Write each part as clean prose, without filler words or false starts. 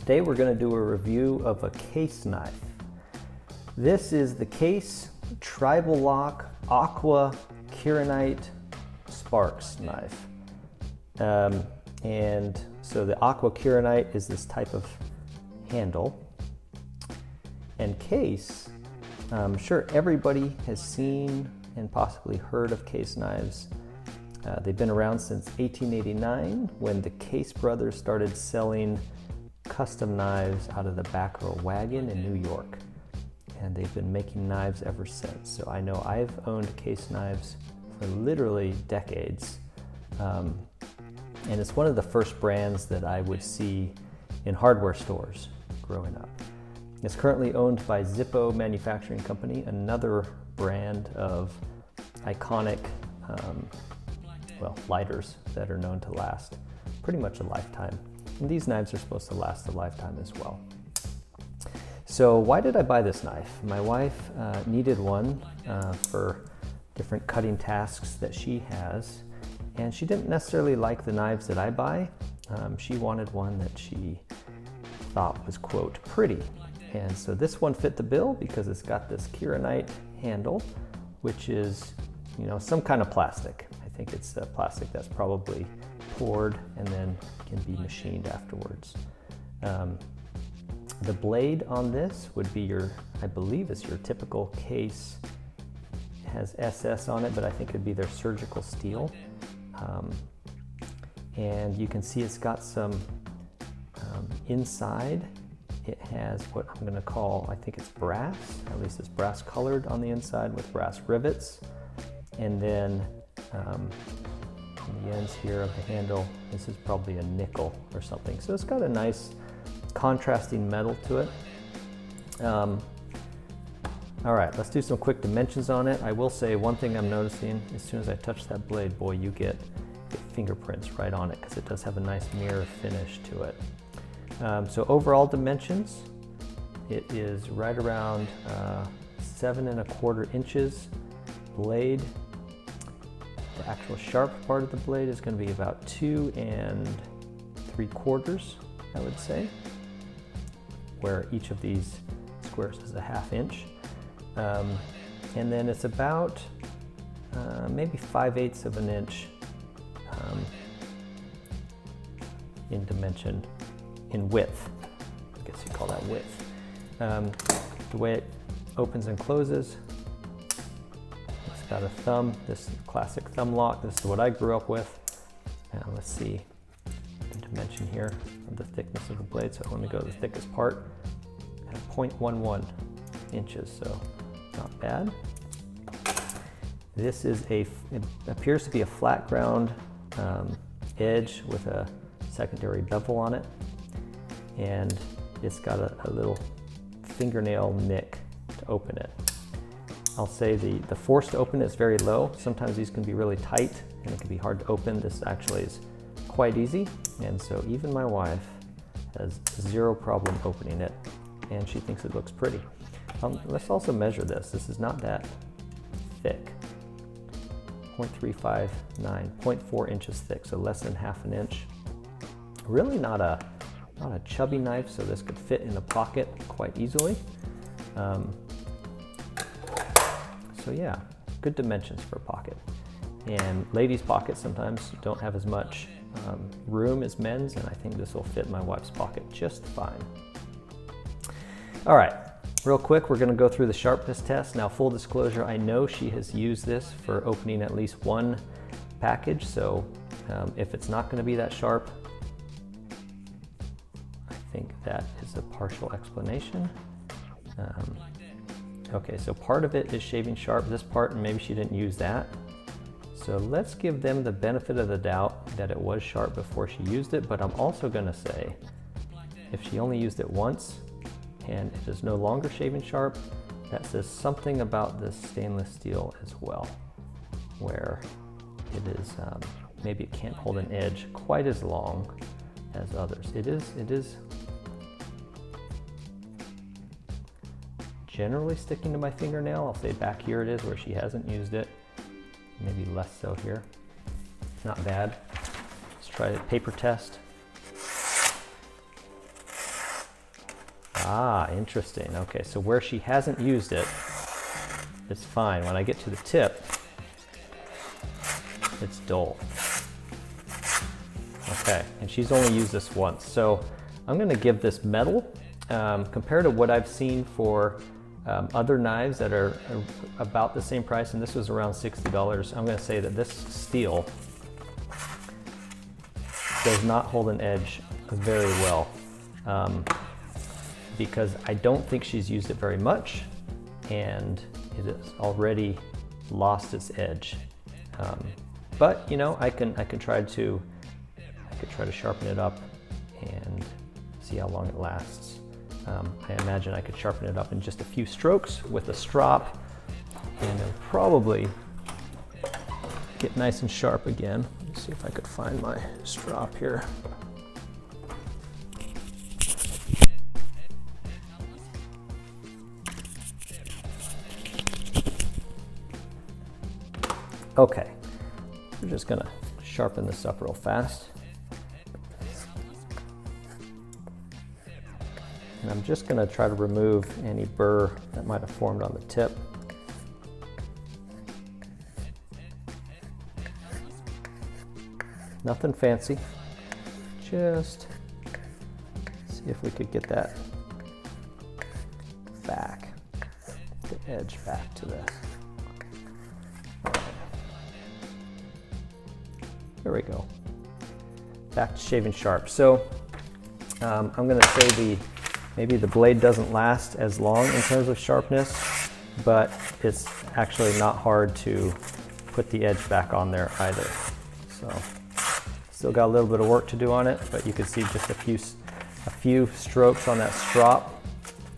Today we're going to do a review of a case knife. This is the Case Tribal Lock Aqua Kirinite Sparks knife. And so the aqua Kirinite is this type of handle. And Case, I'm sure everybody has seen and possibly heard of Case knives. They've been around since 1889 when the Case brothers started selling custom knives out of the back of a wagon in New York. And they've been making knives ever since. So I know I've owned Case knives for literally decades. And it's one of the first brands that I would see in hardware stores growing up. It's currently owned by Zippo Manufacturing Company, another brand of iconic lighters that are known to last pretty much a lifetime. And these knives are supposed to last a lifetime as well. So why did I buy this knife? My wife needed one for different cutting tasks that she has, and she didn't necessarily like the knives that I buy. She wanted one that she thought was, quote, pretty. And so this one fit the bill because it's got this Kirinite handle, which is, some kind of plastic. I think it's a plastic that's probably poured and then can be machined afterwards. The blade on this would be I believe it's your typical Case. It has SS on it, but I think it'd be their surgical steel. And you can see it's got some inside. It has what I'm going to call, I think it's brass, at least it's brass colored on the inside with brass rivets. And then on the ends here of the handle, this is probably a nickel or something. So it's got a nice contrasting metal to it. All right, let's do some quick dimensions on it. I will say one thing I'm noticing, as soon as I touch that blade, boy, you get fingerprints right on it because it does have a nice mirror finish to it. So overall dimensions, it is right around 7¼ inches. Blade, the actual sharp part of the blade is going to be about 2 3/4, I would say, where each of these squares is a ½ inch. And then it's about maybe 5/8 of an inch in dimension, in width. I guess you call that width. The way it opens and closes, it's got a thumb, this classic thumb lock. This is what I grew up with. Let's see the dimension here of the thickness of the blade. So let me go to the thickest part at 0.11 inches, so not bad. This is it appears to be a flat ground edge with a secondary bevel on it, and it's got a little fingernail nick to open it. I'll say the force to open it is very low. Sometimes these can be really tight and it can be hard to open. This actually is quite easy, and so even my wife has zero problem opening it, and she thinks it looks pretty. Let's also measure this. This is not that thick. 0.359, 0.4 inches thick, so less than ½ inch. Really not a chubby knife, so this could fit in a pocket quite easily. So yeah, good dimensions for a pocket. And ladies' pockets sometimes don't have as much room as men's, and I think this will fit my wife's pocket just fine. All right, real quick, we're gonna go through the sharpness test. Now, full disclosure, I know she has used this for opening at least one package, so if it's not gonna be that sharp, I think that is a partial explanation. Okay, so part of it is shaving sharp, this part, and maybe she didn't use that. So let's give them the benefit of the doubt that it was sharp before she used it, but I'm also gonna say, if she only used it once and it is no longer shaving sharp, that says something about this stainless steel as well, where it is, maybe it can't hold an edge quite as long as others. It is generally sticking to my fingernail. I'll say back here it is where she hasn't used it. Maybe less so here. Not bad. Let's try a paper test. Ah, interesting. Okay, so where she hasn't used it, it's fine. When I get to the tip, it's dull. Okay, and she's only used this once. So I'm gonna give this metal, compared to what I've seen for other knives that are about the same price, and this was around $60, I'm gonna say that this steel does not hold an edge very well, because I don't think she's used it very much, and it has already lost its edge. But you know, I could try to sharpen it up and see how long it lasts. I imagine I could sharpen it up in just a few strokes with a strop, and it'll probably get nice and sharp again. Let's see if I could find my strop here. Okay, we're just gonna sharpen this up real fast. And I'm just gonna try to remove any burr that might have formed on the tip. Nothing fancy, just see if we could get that back, the edge back to this. All right. There we go, back to shaving sharp. So I'm gonna say maybe the blade doesn't last as long in terms of sharpness, but it's actually not hard to put the edge back on there either. So still got a little bit of work to do on it, but you can see just a few strokes on that strop.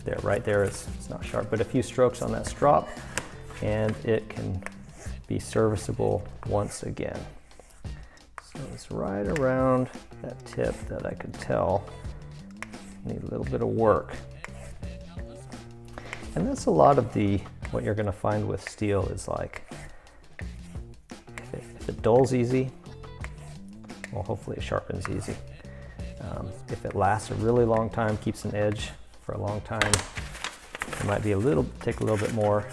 There, right there, it's not sharp, but a few strokes on that strop, and it can be serviceable once again. So it's right around that tip that I could tell need a little bit of work. And that's a lot of what you're gonna find with steel is like, if it dulls easy, well, hopefully it sharpens easy. If it lasts a really long time, keeps an edge for a long time, it might be take a little bit more.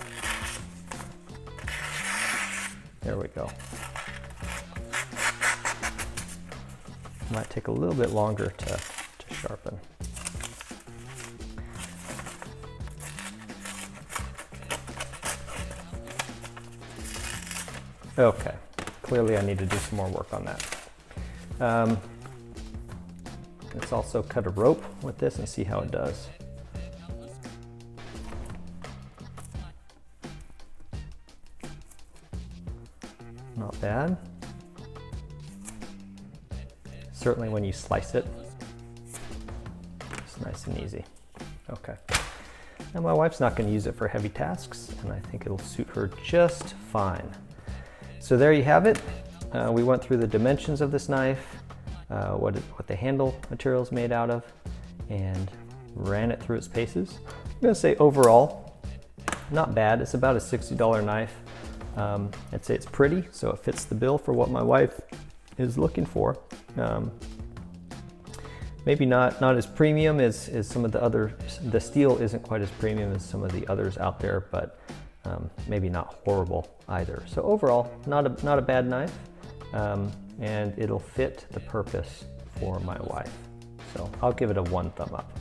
There we go. It might take a little bit longer to sharpen. Okay, clearly I need to do some more work on that. Let's also cut a rope with this and see how it does. Not bad. Certainly when you slice it, it's nice and easy. Okay. Now my wife's not going to use it for heavy tasks, and I think it'll suit her just fine. So there you have it. We went through the dimensions of this knife, what the handle material is made out of, and ran it through its paces. I'm going to say overall, not bad. It's about a $60 knife. I'd say it's pretty, so it fits the bill for what my wife is looking for. Maybe not as premium as some of the steel isn't quite as premium as some of the others out there, but maybe not horrible either. So overall, not a bad knife, and it'll fit the purpose for my wife. So I'll give it a 1 thumb up.